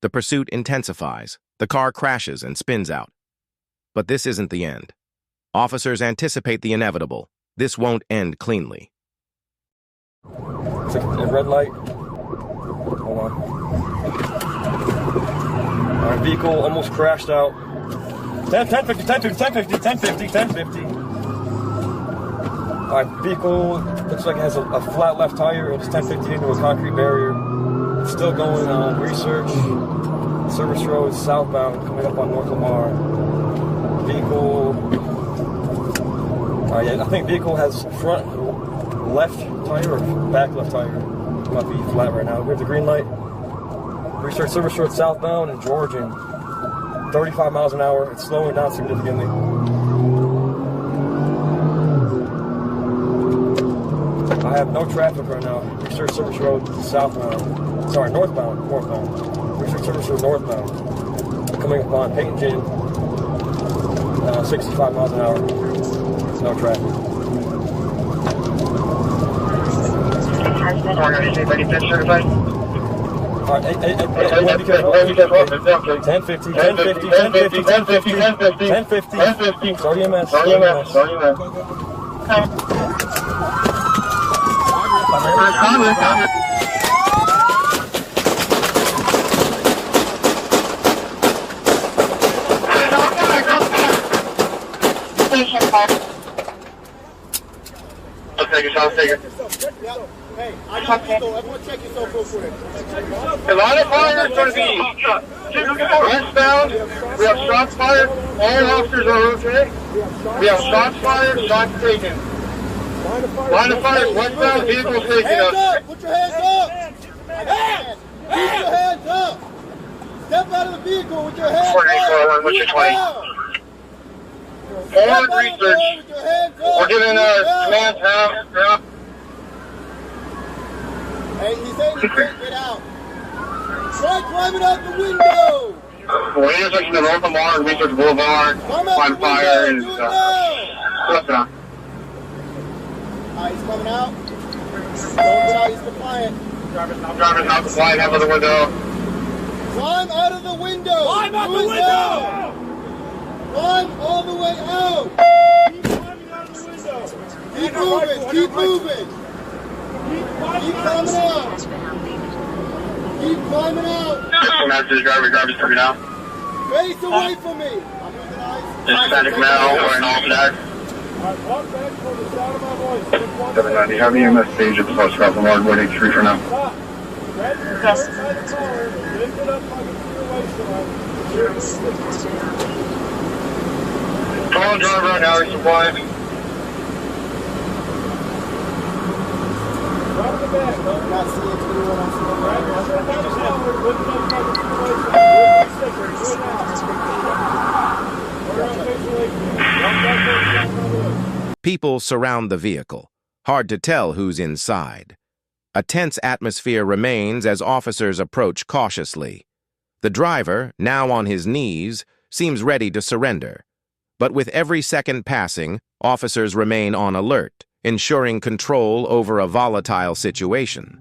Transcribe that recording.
The pursuit intensifies. The car crashes and spins out. But this isn't the end. Officers anticipate the inevitable. This won't end cleanly. It's a red light. Hold on. Our vehicle almost crashed out. 1050, 1050, 1050, 1050. Our vehicle looks like it has a flat left tire. It's 1050 into a concrete barrier. It's still going on research. Service road southbound coming up on North Lamar. Vehicle. I think vehicle has front left tire or back left tire. It might be flat right now. We have the green light. Research service road southbound in Georgian. 35 miles an hour. It's slowing down significantly. I have no traffic right now. Research service road southbound. Sorry, northbound. Research service road northbound. Coming upon Peyton Gin. 65 miles an hour. No traffic. Anybody been certified? Alright, hey, be careful. 1050, 1050, 1050, 1050, 1050, 1050. Start EMS. I'll take it. Hey, I got this though. Everyone check yourself real quick. A lot of fire in front of the westbound. We have shots fired. All officers are okay. We have shots fired, shots taken. Line of fire is westbound. Vehicle taken Hands up. up! Put your hands up! Hands! Keep your hands up! Step out of the vehicle with your hands up! What's your 20? Forward research. We're giving command out. Hey, he's saying he can't get out. Try climbing out the window! We're intersection of North Lamar and Research Boulevard. Line fire is Alright, he's coming out. Don't get out, he's compliant. Driver's not compliant, have out the window. Climb out of the window! Climb out the window! Climb all the way out! Keep moving, keep moving! Keep climbing out! Keep climbing out! Message, driver's coming out. Face away from me! Hispanic male, wearing all black. 790, have you EMS stage at the post route from Ward 83 for now? Yes. Call driver on Alley Supply. Not seeing anyone else. People surround the vehicle. Hard to tell who's inside. A tense atmosphere remains as officers approach cautiously. The driver, now on his knees, seems ready to surrender. But with every second passing, officers remain on alert, ensuring control over a volatile situation.